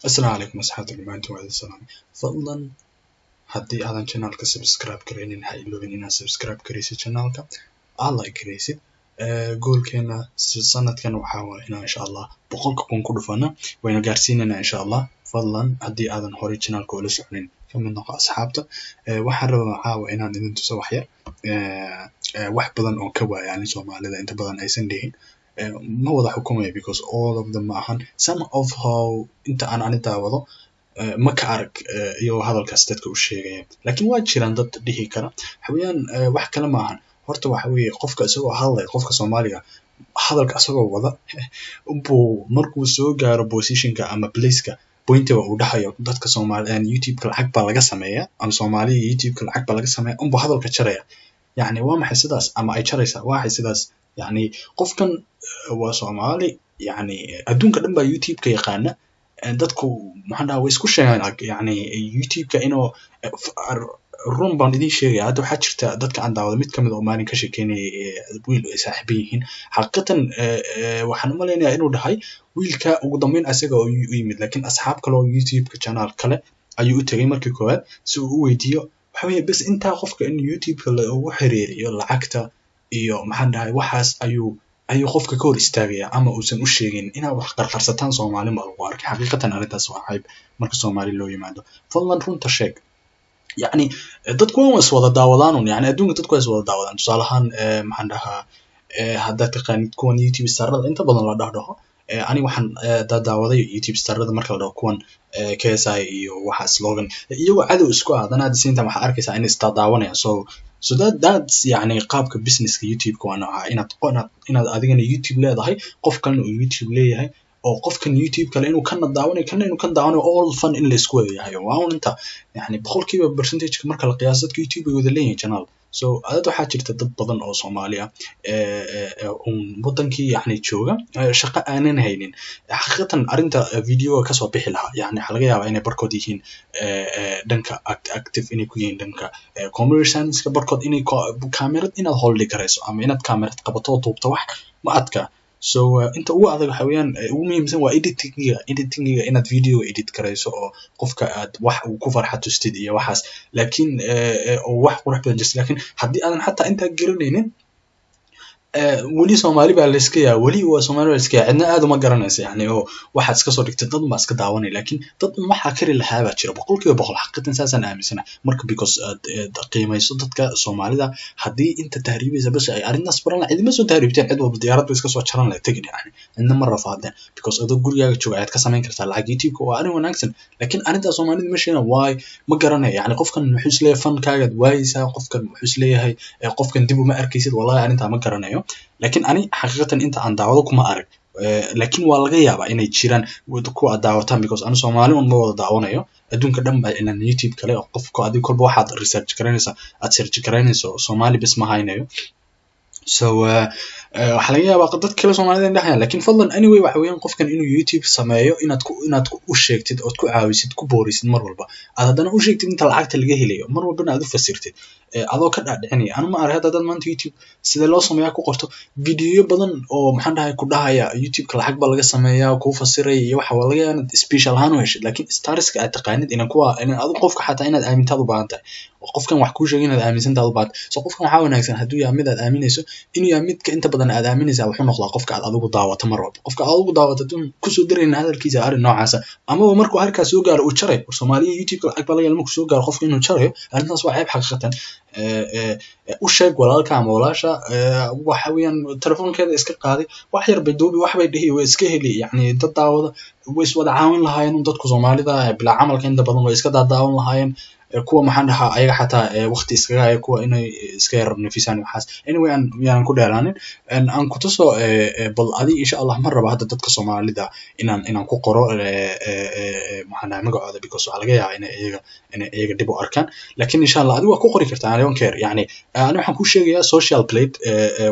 السلام عليكم أصحابي دمانتم وعلى السلام فضلا haddii aadan channelka subscribe gareynin ha iloobin inaad subscribe gareysid channelka aad like gareysid goolkeena sanadkan waxaa waaye inaan insha Allah 100,000 ku dhufano wayna gaarsiinayna insha Allah fadlan haddii aadan hore channelka ula soconin kamid noqo asxaabta waxaan rabaa caawa inaan idin tuso wax yar wax badan oo ka waayaan Soomaalida inta badan aysan dhihin ma wada xukumayo because all of them maahan some of how inta aan daawado ma ka arag iyo hadalkaas dadka u sheegaya laakiin waa jiraan dad dhihi kara xawiyaan wax kale maahan horta waxa weeye qofka isagoo hadlay qofka Soomaaliga hadalka isagoo wada buu markuu soo gaaro positionka ama placeka pointiga uu dhahayo dadka Soomaaliyeed YouTube-ka lacag baa laga sameeyaa ama Soomaaliya YouTube-ka lacag baa laga sameeyaa buu hadalka jaraya يعني وما حسداس أما أي شريسة واحد سداس يعني قفكن وصومالي يعني أدون كلام بيوتيوب كيقانا دتكو محنا ويسكوش يعني يوتيوب كأنه الروم باندين شيء هذا حشرت دتك عند عوض ميت كم الأماني كشكيني ويل ساحبين حقيقة وحنا مالنا إنه ده هاي ويل كا وضمين أسيقه ويمد لكن أصحاب كلو يوتيوب كشانال كله أيو تغيمر كيكوال سو ويديو waxay bas inta qofka in YouTube-ka uu xiriiriyo lacagta iyo maxaan dhahay waxaas ayuu qofka ka hor istaagaya ama uusan u sheegin inaa wax qarqarsataan Soomaali ma lagu arko xaqiiqatan arintaas waa hayb marka Soomaali loo yimaado fadlan runta sheeg يعني dadku waa wada daawadaan yani adduunka dadku waa wada daawadaan tusaalahan maxaan dhahaa hadda taqaanid kuwan YouTube starrada inta badan la dhaho ani waxaan daawaday YouTube starrada marka la dhaho kuwan KSI iyo waxa slogan iyagoo cadow isku aadana siinta waxa arkaysaa in istadaawanaya so that's yani qaabka businesska YouTube-ka waa nooca inaad adigana YouTube leedahay qof kalena uu YouTube leeyahay oo qofkan YouTube kale inuu kana daawanayo kana inuu kan daawanayo all fun in la isku wadayahay waa inta yani boqolkiiba percentage marka la qiyaaso dadka YouTube ay wada leeyihiin channel so aad waxaa jirta dad badan oo Soomaaliya wadankii yani jooga shaqo aanan haynin xaqiiqatan arinta video ka soo bixi lahaa yani waxa laga yaabaa inay barkood yihiin dhanka active inay ku yihiin dhanka commercials ka barkood inay kamerad inaad hold karayso ama inaad kamerad qabato duubto wax ma adka so inta ugu adag waxa weeyaan ugu muhiimsan waa editing-ga inaad video edit karayso oo qofka aad wax uu ku farxatustid iyo waxaas laakiin oo wax qurux badan jirto laakiin haddii aadan xataa inta garanaynin wali Soomaali baa la iska yaa wali waa Soomaali baa la iska yaa cidna aad uma garanaysa yani oo waxaad iska soo dhigtay dad ma iska daawanay laakiin dad waxa kari lahaa baa jira boqolkiiba boqol xaqiiqatan saasan aaminsana marka because qiimayso dadka Soomaalida haddii inta tahriibisa bas ay arintaas baran cidima soo tahriibteen cid walba diyaarad iska soo jaran la tagin yani inna mar rafaadeen because adoo gurigaaga jooga aad ka samayn kartaa lacag YouTube-ka waa arin wanaagsan laakiin arinta Soomaalida ma sheena waay ma garanay yani qofkan wuxuu isleeyahay fankaaga waayisa qofkan wuxuu isleeyahay qofkan dib uma arkaysid wallahi arinta ma garanayo laakiin ani xaqiiqatan inta aan daawado kuma arag laakiin waa laga yaabaa inay jiraan ku daawataan because aan Soomaali ma wada daawanayo adduunka dhan baa inaan YouTube kale qofka adiga kolba waxaad research garanaysa aad search garanayso Soomaali bas ma haynayo so waxa laga yaabaa dad kale Soomaalida indhaxayaan laakiin fadlan anyway waxa weeyaan qofkan inuu YouTube sameeyo inaad u sheegtid oo ku caawisid ku boorisid mar walba aad hadana u sheegtid inta lacagta laga helayo mar walba aad u fasirtid adoo ka dhaadhicinaya anu ma arag dad maanta YouTube sida loo sameeyaa ku qorto video badan oo maxaan dhahay ku dhahaya YouTube-ka lacag ba laga sameeyaa ku fasiray iyo waxa laga yaabaa special ahaan u heshid laakiin stariska aad taqaanid in aad qofka xataa inaad aamintaad u baahan tahay qofkan wax ku sheegay inaad aaminsantahay u baahan so qofkan waxa wanaagsan haduu yahay mid aad aaminayso inuu yahay midka inta badan aad aaminaysaa wuxuu noqdaa qofka aad adigu daawato mar walba qofka aad adigu daawato ku soo dirayna hadalkiisa arin noocaas ama markuu halkaas soo gaaro uu jaray Soomaaliya YouTube-ka lacag ba laga yaabaa markuu soo gaaro qofka inuu jarayo arintaas waa ceeb xaqiiqatan u sheeg walaalka ama walaasha waxa weeyaan telefoonkeeda iska qaaday wax yar bay duubi wax bay dhihi way iska heli yani dad daawada way is wada caawin lahaayeen dadku Soomaalida bila camalka inta badan way iska daawan lahaayeen kuwa maxaan dhahaa ayaga xataa waqti iskaga ay kuwa inay iska yar nafisaan waxaas anyway aan ku dheeraanin aan ku tuso bal adi insha Allah mar raba hadda dadka Soomaalida inaan ku qoro maxaan dhahaa magacooda because waxa laga yaabaa inay iyaga dib u arkaan laakiin insha Allah adi waa ku qori kartaa I don't care yani ani waxaan ku sheegayaa social plate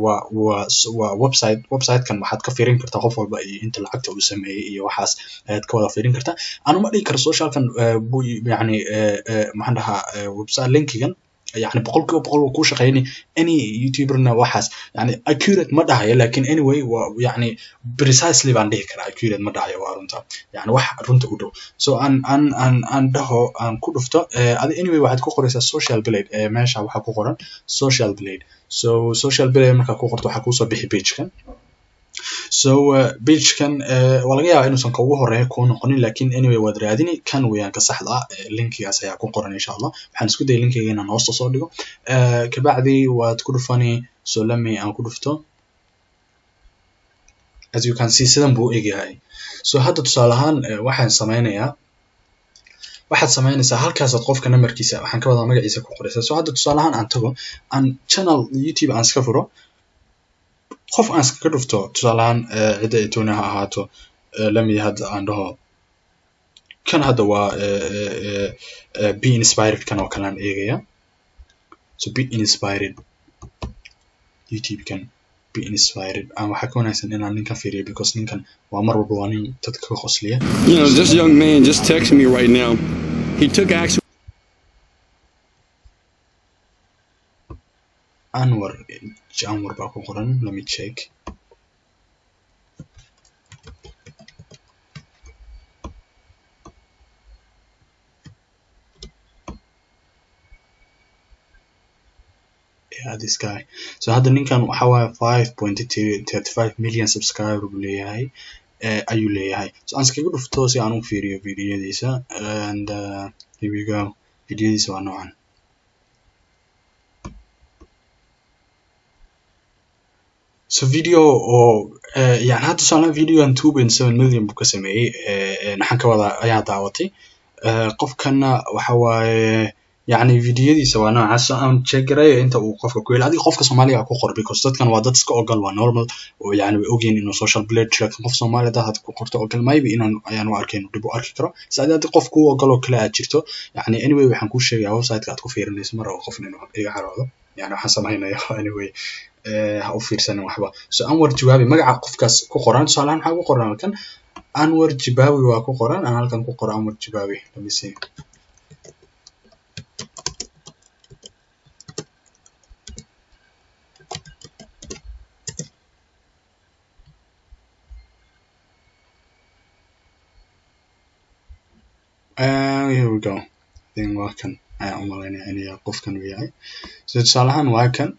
waa website-kan waxaad ka fiirin kartaa qof walba inta lacagta uu sameeyay iyo waxaas aad ka wada fiirin kartaa anu ma dhigi karo social-kan yani maxaan dhahaa website linkigan يعني بقول كو شقيني any youtuberna waxaas يعني accurate ما dhahayo لكن anyway يعني precisely baan dhihi karaa accurate ma dhahayo waa runta يعني wax runta u dhow so aan dhaho aan ku dhufto anyway waxaad ku qoraysaa social blade meesha waxa ku qoran social blade so social blade marka ku qorto waxa ku soo bixi page kan so page kan waa laga yaabaa inuusan ka ugu horeeyo ku noqonin laakiin anyway waad raadini kan weeyaan ka saxda ah linkigaas ayaa ku qoran insha Allah waxaan isku dayay linkiga inaan hoosta soo dhigo kabacdi waad ku dhufani so lami aan ku dhufto as you can see sidan buu eegyahay so hadda tusaale ahaan waxaan sameynaysaa halkaasaad qofka numberkiisa waxaan ka wadaa magaciisa ku qoraysaa so hadda tusaale ahaan aan tago aan channel YouTube aan iska furo qof aan iska dhufto tusaalahan cida ay toona ha ahaato lami hadda aan dhaho kan hadda waa be inspired kan oo kale aan eegaya so be inspired YouTube kan be inspired aan waxa ka wanaagsan inaan ninkan fiiriyo because ninkan waa mar walba waa nin dadka ka qosliya this young man just texted me right now he took action Anwar baa ku qoran let me check yeah this guy so hadda ninkan waxa waaye 5.35 million subscriber buu leeyahay ayuu leeyahay so aan iskaga dhufto si aan u fiiriyo videoyadiisa and here we go videoyadiisa waa noocan so video oo yani hadda soo video aan 2.7 million buu ka sameeyay waxaan ka wadaa ayaa daawatay qofkana waxa waaye يعني فيديوهيسا waa noocaas aan check gareeyo inta uu qofka ku helay qofka Soomaaliga ku qor because dadkan waa dad iska ogal waa normal oo yani way ogeen inuu social blade laakiin qof Soomaali ah had ku qorto ogal maybe inaan ayaan u arkeen dib u arki karo saadada qof ku ogal oo kala jirto yani anyway waxaan ku sheegayaa website-ka aad ku fiirinayso mar oo qof inuu iga caroodo yani waxaan sameeynayaa anyway ha u fiirsan waxba so Anwar Jawaabi magaca qofkaas ku qoran tusaalahan waxa ku qoran halkan Anwar Jawaabi waa ku qoran aan halkan ku qoran Anwar Jawaabi let me see here we go then waa kan ayaan u malaynaya inay qofkan uu yahay so tusaalahan waa kan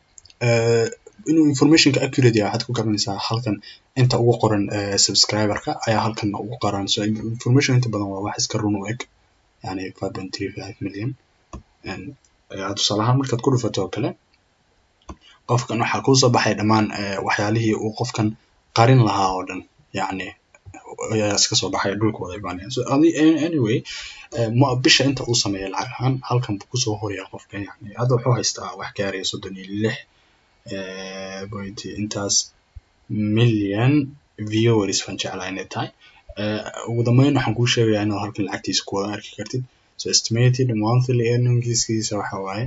inuu informationka accurate yahay waxaad ku garanaysaa halkan inta ugu qoran subscriber-ka ayaa halkan ugu qoran so information inta badan waa wax iska run u eg yani 5.35 million and tusaalahan markaad ku dhufato oo kale qofkan waxa ku soo baxay dhamaan waxyaalihii uu qofkan qarin lahaa oo dhan yani iska soo baxay dhulka wada ibaanaya so anyway ma bisha inta uu sameeyay lacag ahaan halkan buu ku soo horiyaa qofkan yani hadda wuxuu haystaa wax gaaraya 36 point intaas million viewers fan jeclaan inay tahay ugu dambeyn waxaan ku sheegayaa inaad halkan lacagtiisa ku wada arki kartid so estimated monthly earnings waxa waaye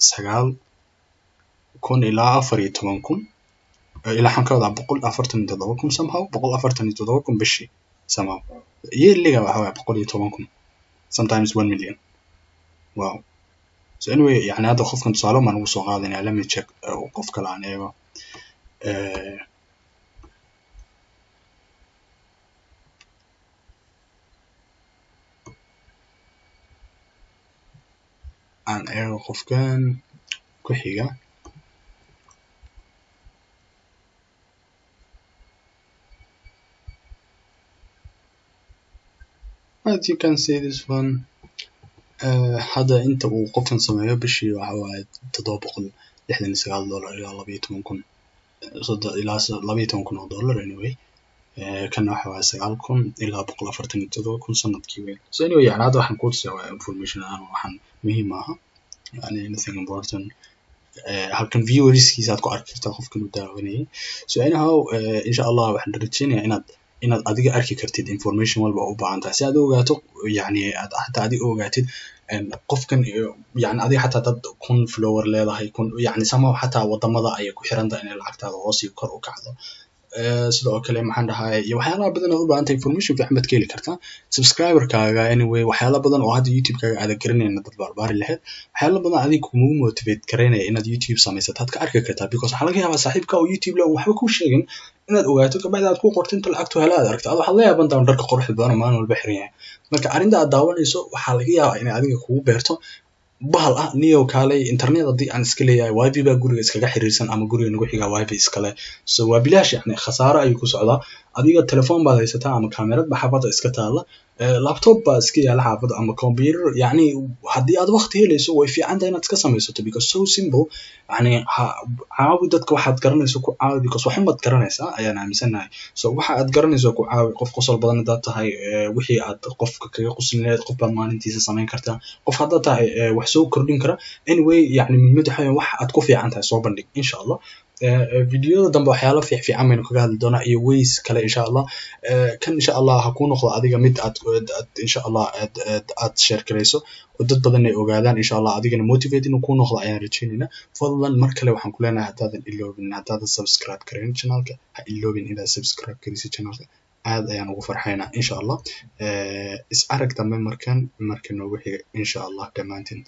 9,000 ilaa 14,000 ilaa waxaan ka wadaa 147,000 somehow 147,000 bishii somehow yearly-ga waxa waaye 110,000 sometimes 1 million wow so anyway يعني هذا qofkan tusaale ma nagu soo qaadanaya let me check qof kale aan eego aan eego qofkan ku xiga as you can see this one هذا انت وقفن sameeyo bishii waxa waaye $769 ilaa 12,000 ilaa 12,000 dollar anyway kan waxa waaye 9,000 ilaa 147,000 sanadkii weyn so anyway yani hada waxaan ku tusayaa information aan waxaan muhiim ah yani anything important halkan viewerskiisa aad ku arki kartaa qofkan uu daawanayay so anyhow insha Allah waxaan rajeynayaa inaad adiga arki kartid information walba oo u baahan tahay si aad ogaato yani aad hatta adiga ogaatid qofkan yani adiga hatta dad kun follower leedahay kun yani sama hatta wadamada ay ku xiran tahay in lacagtaada hoos iyo kor u kacdo sidoo kale maxaan dhahay iyo waxyaalaha badan oo u baahan tahay information fiican baad ka heli kartaa subscriber-kaaga anyway waxyaala badan oo hadda YouTube-kaaga aad garanayna dad barbaari lahayd waxyaala badan adiga kugu motivate gareynaya inaad YouTube samaysato aad ka arki kartaa because waxaa laga yaabaa saaxiibka oo YouTube leh waxba kuu sheegin inaad ogaato kabacdi aad ku qorto inta lacagtu hela aad aragto waxaad la yaaban doontaa dharka quruxda badan oo maalin walba xiran yahay marka arrinta aad daawanayso waxaa laga yaabaa inay adiga kugu beerto bahal niyo kaalay internet hadii aan iska leeyahay wifi baa guriga iskaga xiriirsan ama guriga nagu xiga wifi iskale so waa bilaash khasaaro ayuu ku socdaa adiga telefoon baad haysataa ama kamerad ba xaafada iska taala laptop baa iska yaala xaafada ama computer hadii aad waqti helayso way fiican tahay inaad iska samaysato because so simple caawi dadka waxaad garanayso ku caawi because waxan baad garanaysaa ayaan aaminsanahay so waxa aad garanayso ku caawi qof qosol badan hadaad tahay wixii aad qofka kaga qoslineed qof baad maalintiisa samayn kartaa qof hadaad tahay wax soo kordhin kara anyway muhiimadu waxa wax aad ku fiican tahay soo bandhig insha Allah videoda dambe waxyaalo fiican baynu kaga hadli doonaa iyo ways kale insha Allah kan insha Allah ha ku noqdo adiga mid aad insha Allah aad share gareyso oo dad badan ay ogaadaan insha Allah adigana motivate inuu ku noqdo ayaan rajaynaynaa fadlan mar kale waxaan ku leenahay hadaadan iloobin hadaadan subscribe gareyn channelka ha iloobin inaad subscribe gareyso channelka aad ayaan ugu farxaynaa insha Allah is arag dambe markan noogu xiga insha Allah dhamaantiin